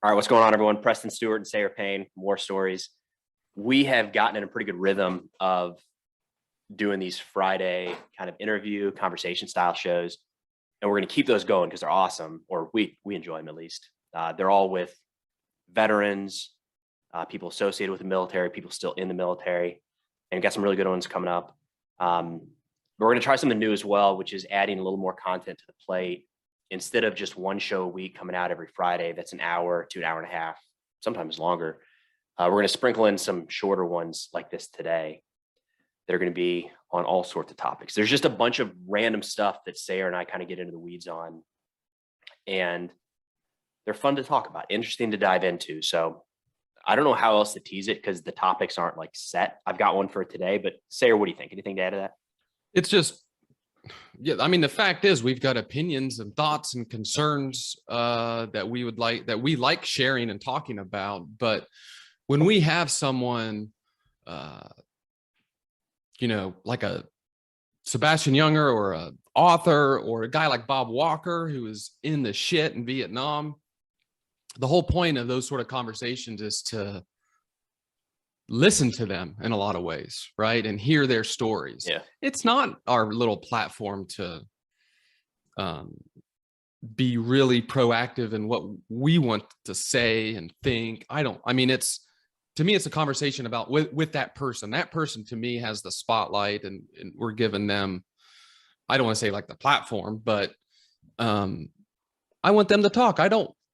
All right, what's going on, everyone? Preston Stewart and Sayre Payne, more stories. We have gotten in a pretty good rhythm of doing these Friday kind of interview, conversation style shows, and we're going to keep those going because they're awesome, or we enjoy them at least. They're all with veterans, people associated with the military, people still in the military, and we've got some really good ones coming up. We're going to try something new as well, which is adding a little more content to the plate. Instead of just one show a week coming out every Friday, that's an hour to an hour and a half, sometimes longer. We're going to sprinkle in some shorter ones like this today that are going to be on all sorts of topics. There's just a bunch of random stuff that Sayre and I kind of get into the weeds on, and they're fun to talk about, interesting to dive into. So I don't know how else to tease it because the topics aren't like set. I've got one for today, but Sayre, what do you think? Anything to add to that? It's just, yeah, I mean, the fact is we've got opinions and thoughts and concerns that we like sharing and talking about. But when we have someone, like a Sebastian Younger or a author or a guy like Bob Walker, who is in the shit in Vietnam, the whole point of those sort of conversations is to listen to them in a lot of ways, right? And hear their stories. Yeah. It's not our little platform to be really proactive in what we want to say and think. To me, it's a conversation about with that person. That person to me has the spotlight and we're giving them, I don't want to say like the platform, but I want them to talk.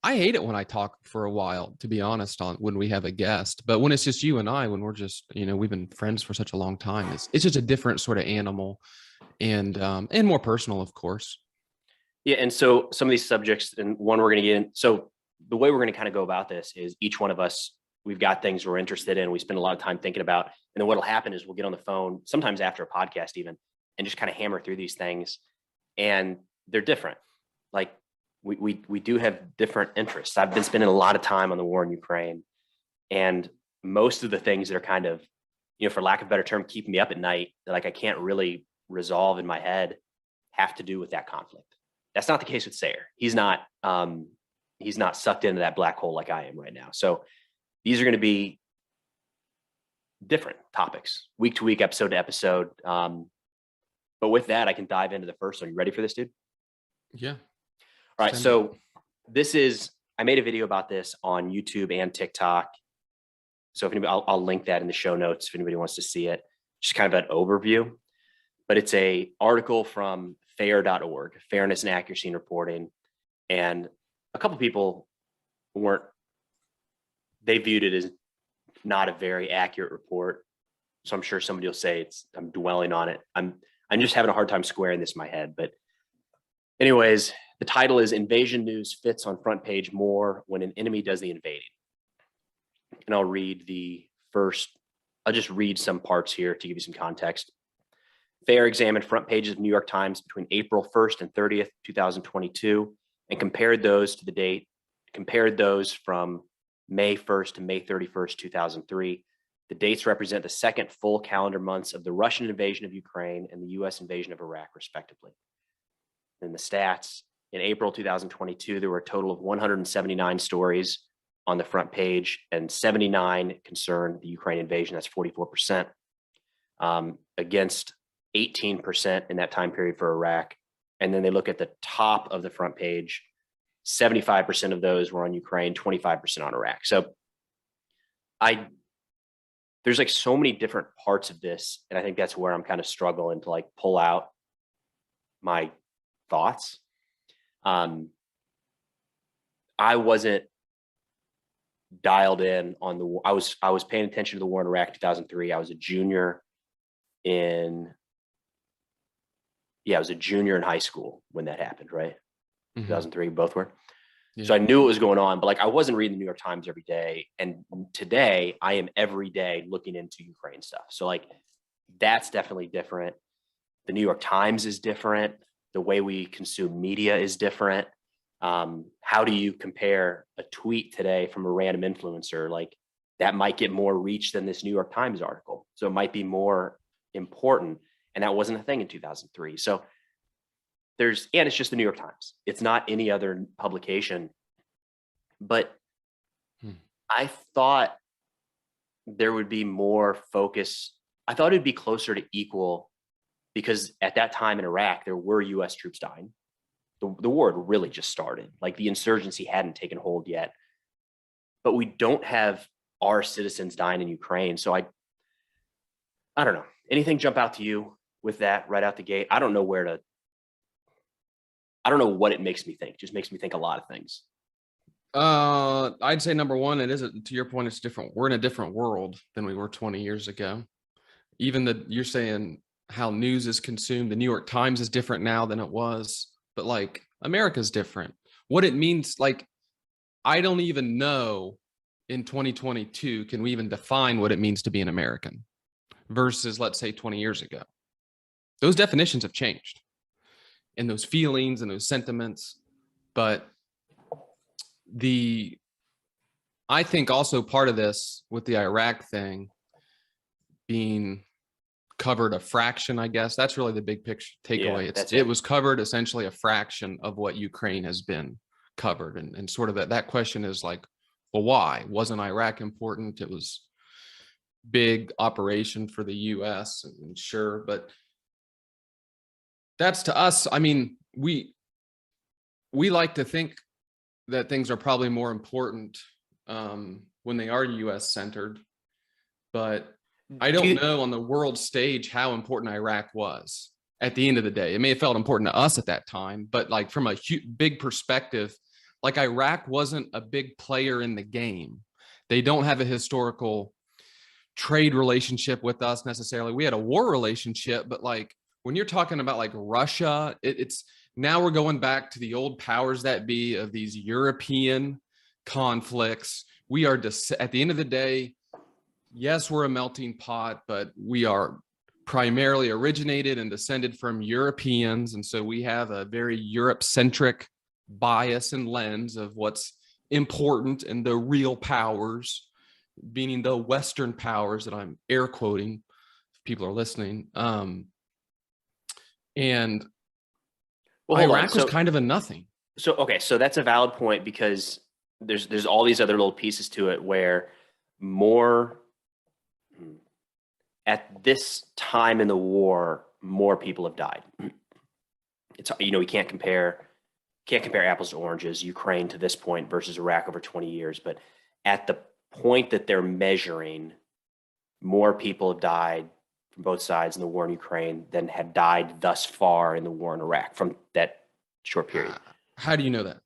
I hate it when I talk for a while, to be honest, when we have a guest, but when it's just you and I, when we're just, we've been friends for such a long time, it's just a different sort of animal and more personal, of course. Yeah. And so some of these subjects, and one we're going to get in. So the way we're going to kind of go about this is each one of us, we've got things we're interested in. We spend a lot of time thinking about, and then what'll happen is we'll get on the phone, sometimes after a podcast even, and just kind of hammer through these things. And they're different. Like, we do have different interests. I've been spending a lot of time on the war in Ukraine, and most of the things that are kind of, for lack of a better term, keeping me up at night, that like I can't really resolve in my head, have to do with that conflict. That's not the case with Sayre. He's not sucked into that black hole like I am right now. So these are going to be different topics, week to week, episode to episode. But with that, I can dive into the first one. You ready for this, dude? Yeah. All right, so I made a video about this on YouTube and TikTok. So if anybody, I'll link that in the show notes if anybody wants to see it. Just kind of an overview, but it's a article from fair.org, Fairness and Accuracy in Reporting. And a couple people they viewed it as not a very accurate report. So I'm sure somebody will say I'm dwelling on it. I'm just having a hard time squaring this in my head. But anyways, the title is Invasion News Fits on Front Page More When an Enemy Does the Invading. And I'll just read some parts here to give you some context. Fair examined front pages of New York Times between April 1st and 30th, 2022, and compared those from May 1st to May 31st, 2003. The dates represent the second full calendar months of the Russian invasion of Ukraine and the U.S. invasion of Iraq, respectively. And the stats, in April 2022, there were a total of 179 stories on the front page, and 79 concerned the Ukraine invasion. That's 44%, against 18% in that time period for Iraq. And then they look at the top of the front page, 75% of those were on Ukraine, 25% on Iraq. So there's like so many different parts of this, and I think that's where I'm kind of struggling to like pull out my thoughts. I wasn't dialed in on I was paying attention to the war in Iraq 2003. I was a junior in high school when that happened, right? Mm-hmm. 2003, both were. Yeah. So I knew what was going on, but like I wasn't reading the New York Times every day. And today I am every day looking into Ukraine stuff. So like that's definitely different. The New York Times is different. The way we consume media is different. How do you compare a tweet today from a random influencer? Like that might get more reach than this New York Times article. So it might be more important. And that wasn't a thing in 2003. So and it's just the New York Times. It's not any other publication. But I thought there would be more focus. I thought it'd be closer to equal because at that time in Iraq, there were US troops dying. The war had really just started. Like the insurgency hadn't taken hold yet. But we don't have our citizens dying in Ukraine. So I don't know. Anything jump out to you with that right out the gate? I don't know what it makes me think. It just makes me think a lot of things. I'd say number one, it is to your point, it's different. We're in a different world than we were 20 years ago. Even you're saying how news is consumed. The New York Times is different now than it was, but like America's different. What it means, like, I don't even know in 2022, can we even define what it means to be an American versus, let's say, 20 years ago? Those definitions have changed and those feelings and those sentiments. But I think also part of this with the Iraq thing being covered a fraction, I guess that's really the big picture takeaway. Yeah, it was covered essentially a fraction of what Ukraine has been covered. And sort of that question is like, well, why wasn't Iraq important? It was big operation for the US and sure, but that's to us. I mean, we like to think that things are probably more important when they are US centered, but I don't know on the world stage how important Iraq was at the end of the day. It may have felt important to us at that time, but like from a big perspective, like Iraq wasn't a big player in the game. They don't have a historical trade relationship with us necessarily. We had a war relationship, but like when you're talking about like Russia, it's now we're going back to the old powers that be of these European conflicts. We are at the end of the day, yes, we're a melting pot, but we are primarily originated and descended from Europeans. And so we have a very Europe-centric bias and lens of what's important and the real powers, meaning the Western powers that I'm air quoting, if people are listening. And well, Iraq was kind of a nothing. So, okay. So that's a valid point because there's all these other little pieces to it where more at this time in the war, more people have died. It's, we can't compare apples to oranges, Ukraine to this point versus Iraq over 20 years. But at the point that they're measuring, more people have died from both sides in the war in Ukraine than have died thus far in the war in Iraq from that short period. How do you know that?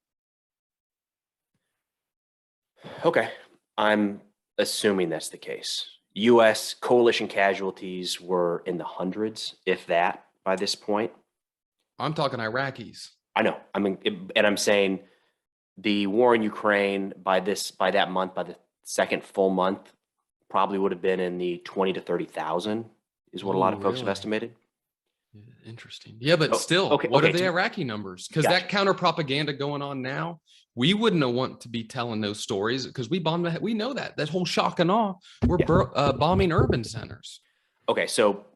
Okay. I'm assuming that's the case. U.S. coalition casualties were in the hundreds, if that, by this point. I'm talking Iraqis. I know. I mean, and I'm saying the war in Ukraine by that month, by the second full month, probably would have been in the 20 to 30,000 is what a lot of folks have estimated. Interesting. Yeah, but still, what are the Iraqi numbers? Because that counter propaganda going on now, we wouldn't want to be telling those stories because we bombed. We know that whole shock and awe. We're bombing urban centers. Okay, so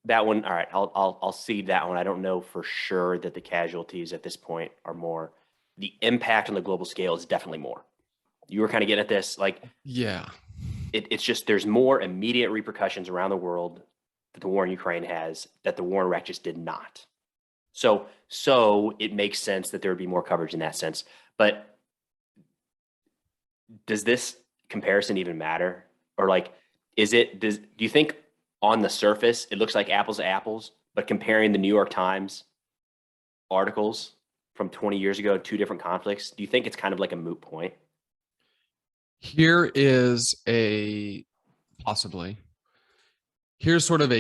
that one. All right, I'll cede that one. I don't know for sure that the casualties at this point are more. The impact on the global scale is definitely more. You were kind of getting at this, like, yeah. It's just there's more immediate repercussions around the world that the war in Ukraine has that the war in Iraq just did not. So it makes sense that there would be more coverage in that sense. But does this comparison even matter? Or like, do you think on the surface it looks like apples to apples, but comparing the New York Times articles from 20 years ago, two different conflicts, do you think it's kind of like a moot point? Here is here's sort of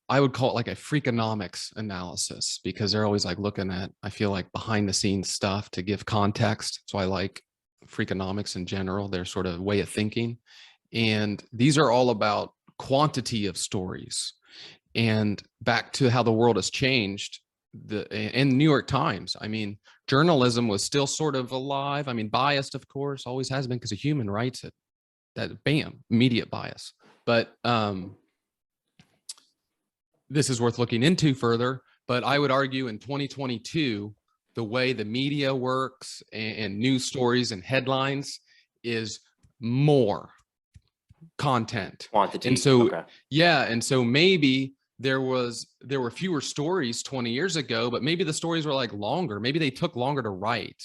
I would call it like a freakonomics analysis, because they're always like looking at, I feel like, behind the scenes stuff to give context. So I like freakonomics in general, their sort of way of thinking. And these are all about quantity of stories. And back to how the world has changed, in the New York Times, I mean, journalism was still sort of alive. I mean, biased, of course, always has been, because a human writes it. That, bam, immediate bias. But this is worth looking into further. But I would argue in 2022, the way the media works and news stories and headlines is more content. Quantity. And so, okay. yeah. And so maybe there were fewer stories 20 years ago, but maybe the stories were like longer. Maybe they took longer to write,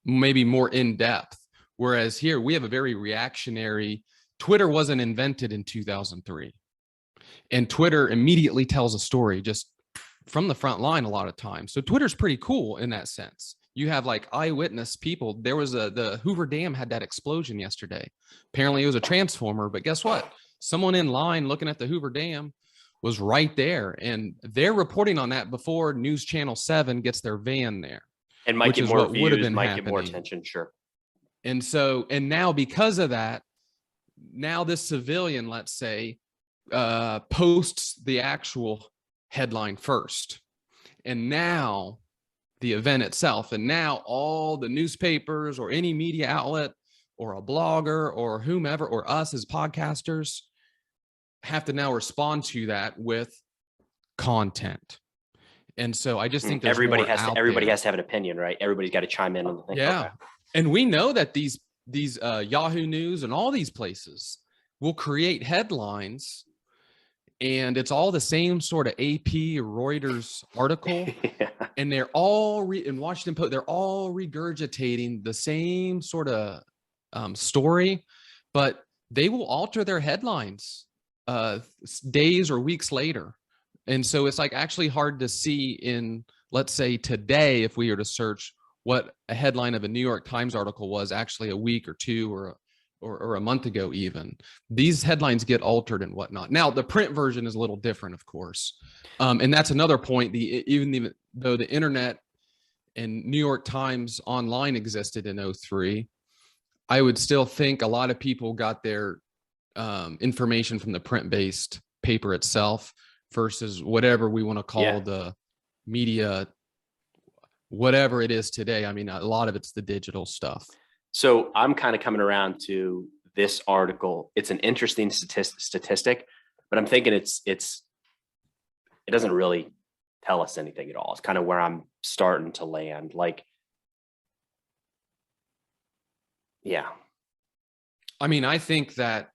maybe more in depth. Whereas here we have a very reactionary. Twitter wasn't invented in 2003, and Twitter immediately tells a story just from the front line a lot of times. So Twitter's pretty cool in that sense. You have like eyewitness people. There was the Hoover Dam had that explosion yesterday. Apparently it was a transformer, but guess what? Someone in line looking at the Hoover Dam was right there, and they're reporting on that before News Channel 7 gets their van there. And might get more views, might get more attention, sure. And so, and now because of that, now this civilian, let's say, posts the actual headline first, and now the event itself, and now all the newspapers or any media outlet or a blogger or whomever or us as podcasters have to now respond to that with content. And so I just think there's everybody more has out to everybody there. has to have an opinion, right? Everybody's got to chime in on the thing. Yeah. Okay. And we know that these Yahoo News and all these places will create headlines, and it's all the same sort of AP or Reuters article. Yeah. And they're all in Washington Post, they're all regurgitating the same sort of story, but they will alter their headlines days or weeks later. And so it's like actually hard to see in, let's say today, if we were to search what a headline of a New York Times article was actually a week or two or a month ago even. These headlines get altered and whatnot. Now, the print version is a little different, of course. And that's another point. Even though the internet and New York Times online existed in 2003, I would still think a lot of people got their information from the print-based paper itself versus whatever we want to call the media, whatever it is today. I mean, a lot of it's the digital stuff. So I'm kind of coming around to this article. It's an interesting statistic, but I'm thinking it doesn't really tell us anything at all. It's kind of where I'm starting to land. Like, yeah. I mean, I think that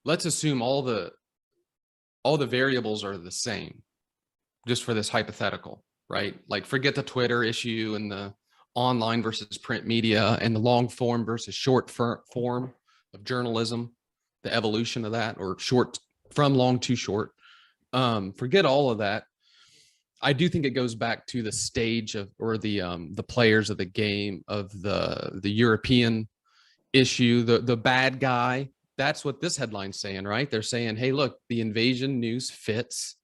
let's assume all the variables are the same, just for this hypothetical, right? Like forget the Twitter issue and the online versus print media and the long form versus short form of journalism, the evolution of that, or short from long to short. Forget all of that. I do think it goes back to the stage of, or the players of the game, of the European issue, the bad guy. That's what this headline's saying, right? They're saying, hey, look, the invasion news fits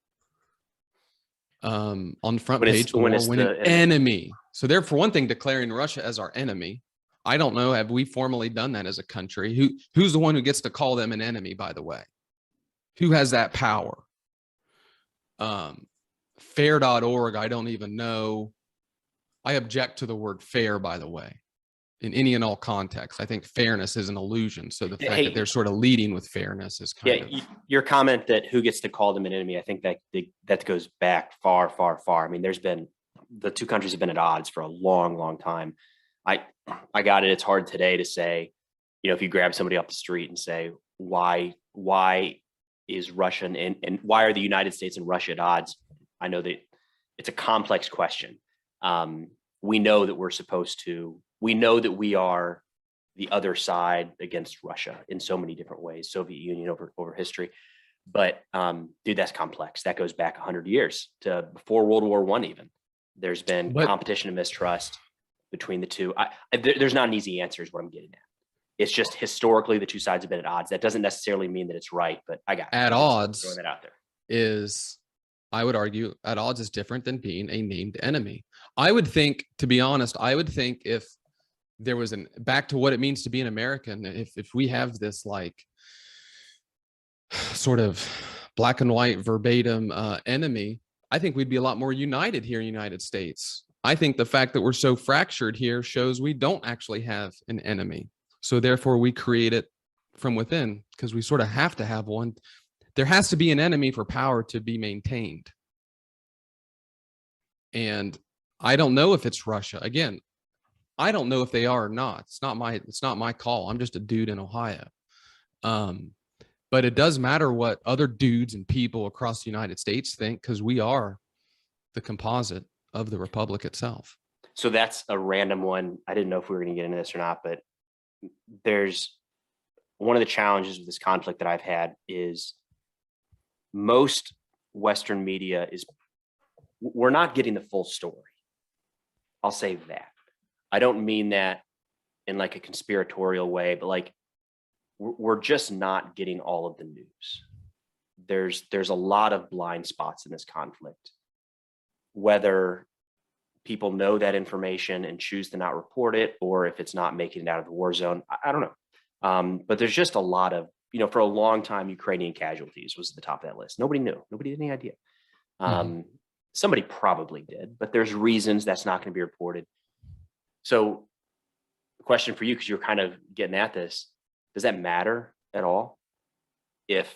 on the front page when it's the enemy. So they're, for one thing, declaring Russia as our enemy. I don't know, have we formally done that as a country? Who's the one who gets to call them an enemy, by the way? Who has that power? Fair.org, I don't even know. I object to the word fair, by the way, in any and all contexts. I think fairness is an illusion. So the fact that they're sort of leading with fairness is kind of... Your comment that who gets to call them an enemy, I think that goes back far, far, far. I mean, the two countries have been at odds for a long, long time. I got it. It's hard today to say, if you grab somebody off the street and say, why is Russia and why are the United States and Russia at odds? I know that it's a complex question. We know that we know that we are the other side against Russia in so many different ways, Soviet Union over history. But dude, that's complex. That goes back 100 years to before World War I even. There's been competition and mistrust between the two. There's not an easy answer is what I'm getting at. It's just historically the two sides have been at odds. That doesn't necessarily mean that it's right, but at odds throwing that out there. Is, I would argue, at odds is different than being a named enemy. I would think, to be honest, if there was back to what it means to be an American, if we have this like sort of black and white verbatim enemy, I think we'd be a lot more united here in the United States. I think the fact that we're so fractured here shows we don't actually have an enemy. So therefore we create it from within, because we sort of have to have one. There has to be an enemy for power to be maintained. And I don't know if it's Russia. Again, I don't know if they are or not. It's not my call. I'm just a dude in Ohio. But it does matter what other dudes and people across the United States think, because we are the composite of the republic itself. So that's a random one. I didn't know if we were going to get into this or not, but there's one of the challenges with this conflict that I've had is most Western media we're not getting the full story. I'll say that. I don't mean that in like a conspiratorial way, but like we're just not getting all of the news. There's a lot of blind spots in this conflict, whether people know that information and choose to not report it, or if it's not making it out of the war zone. I don't know. But there's just a lot of, for a long time, Ukrainian casualties was at the top of that list. Nobody knew. Nobody had any idea. Somebody probably did, but there's reasons that's not going to be reported. So the question for you, because you're kind of getting at this, does that matter at all if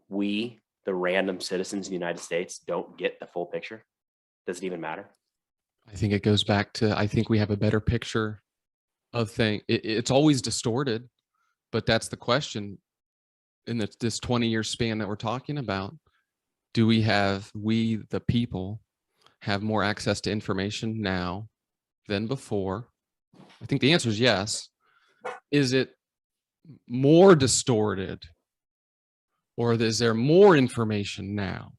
we, the random citizens in the United States, don't get the full picture? Does it even matter? I think it goes back to, I think we have a better picture of things. It's always distorted, but that's the question in this 20-year span that we're talking about. Do we, the people, have more access to information now than before? I think the answer is yes. Is it more distorted, or is there more information now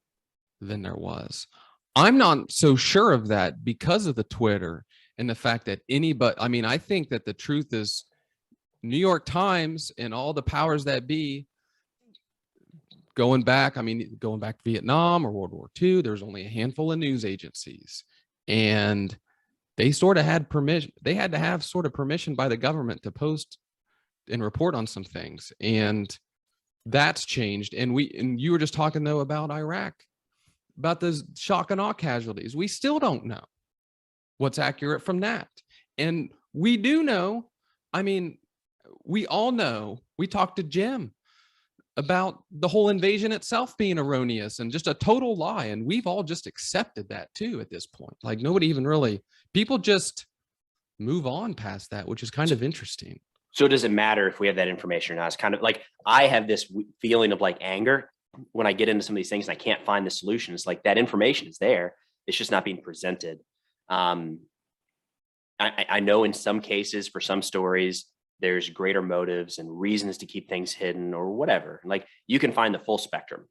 than there was? I'm not so sure of that because of the Twitter and the fact that I think that the truth is New York Times and all the powers that be, going back to Vietnam or World War II, there's only a handful of news agencies, and they sort of had permission. They had to have sort of permission by the government to post and report on some things. And that's changed. And you were just talking though about Iraq, about those shock and awe casualties. We still don't know what's accurate from that. And we do know, we all know, we talked to Jim about the whole invasion itself being erroneous and just a total lie. And we've all just accepted that too at this point. Like nobody even people just move on past that, which is kind of interesting. So does it matter if we have that information or not? It's kind of like, I have this feeling of like anger when I get into some of these things and I can't find the solution. It's like that information is there. It's just not being presented. I know in some cases, for some stories, there's greater motives and reasons to keep things hidden or whatever. Like you can find the full spectrum,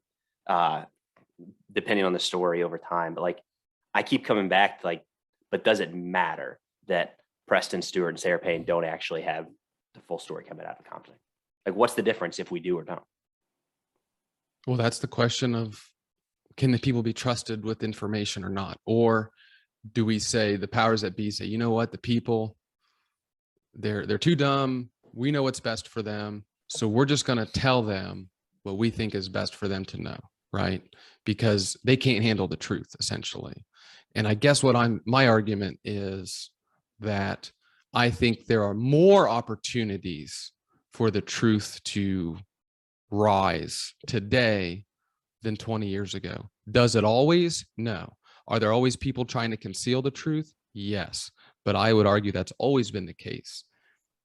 depending on the story over time. But like, I keep coming back to like, but does it matter that Preston, Stewart, and Sayre Payne don't actually have the full story coming out of the conflict? Like, what's the difference if we do or don't? Well, that's the question of, can the people be trusted with information or not? Or do we say, the powers that be say, you know what, the people, they're too dumb. We know what's best for them. So we're just going to tell them what we think is best for them to know, right? Because they can't handle the truth, essentially. And I guess my argument is that I think there are more opportunities for the truth to rise today than 20 years ago. Does it always? No. Are there always people trying to conceal the truth? Yes. But I would argue that's always been the case.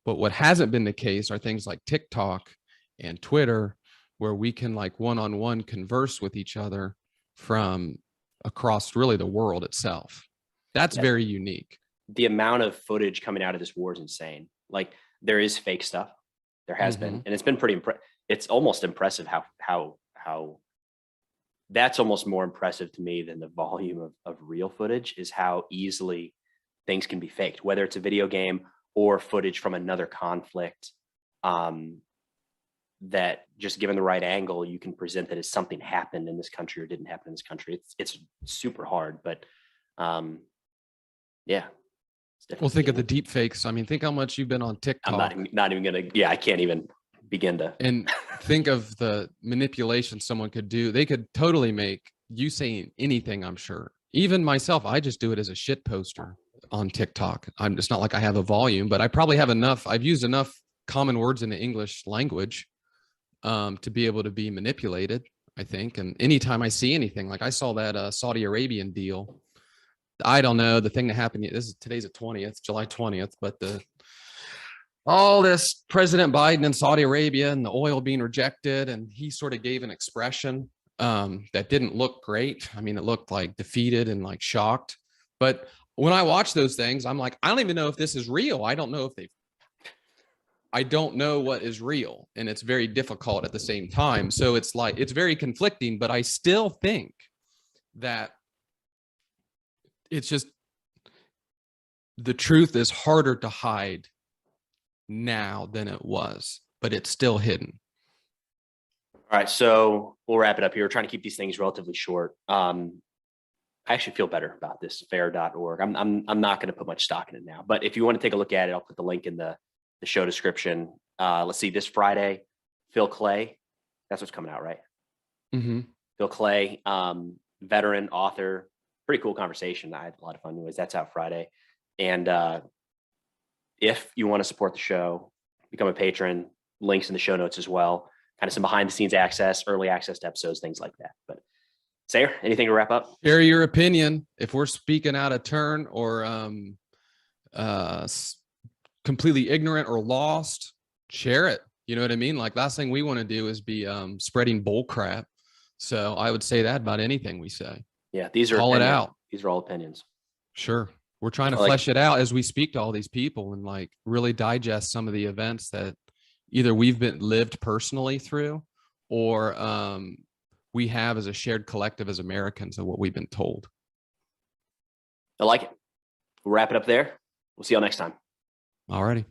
But what hasn't been the case are things like TikTok and Twitter, where we can like one-on-one converse with each other from across really the world itself. That's very unique. The amount of footage coming out of this war is insane. Like there is fake stuff. There has been, and it's been pretty it's almost impressive how that's almost more impressive to me than the volume of real footage, is how easily things can be faked, whether it's a video game or footage from another conflict, that just given the right angle, you can present that as something happened in this country or didn't happen in this country. It's super hard, but yeah. Well, think of the deep fakes. I mean, think how much you've been on TikTok. I'm not even gonna, I can't even begin to. And think of the manipulation someone could do. They could totally make you saying anything, I'm sure. Even myself, I just do it as a shit poster on TikTok. It's not like I have a volume, but I probably have enough. I've used enough common words in the English language to be able to be manipulated, I think. And anytime I see anything, like I saw that Saudi Arabian deal I don't know, the thing that happened, today's the 20th, July 20th, but all this President Biden in Saudi Arabia and the oil being rejected, and he sort of gave an expression that didn't look great. I mean, it looked like defeated and like shocked. But when I watch those things, I'm like, I don't even know if this is real. I don't know what is real, and it's very difficult at the same time. So it's like, it's very conflicting, but I still think that it's just, the truth is harder to hide now than it was, but it's still hidden. All right, so we'll wrap it up here. We're trying to keep these things relatively short. I actually feel better about this fair.org. I'm not going to put much stock in it now, but if you want to take a look at it, I'll put the link in the show description. Let's see, this Friday, Phil Clay, that's what's coming out, right? Mm-hmm. Phil Clay, veteran author, pretty cool conversation. I had a lot of fun anyways. That's out Friday. And if you want to support the show, become a patron, links in the show notes as well. Kind of some behind the scenes access, early access to episodes, things like that. But Sayre, anything to wrap up? Share your opinion. If we're speaking out of turn or completely ignorant or lost, share it. You know what I mean? Like, last thing we want to do is be spreading bull crap. So I would say that about anything we say. Yeah, these are call opinions. It out. These are all opinions. Sure. We're trying to flesh it out as we speak to all these people and like really digest some of the events that either we've been lived personally through or we have as a shared collective as Americans of what we've been told. I like it. We'll wrap it up there. We'll see y'all next time. All righty.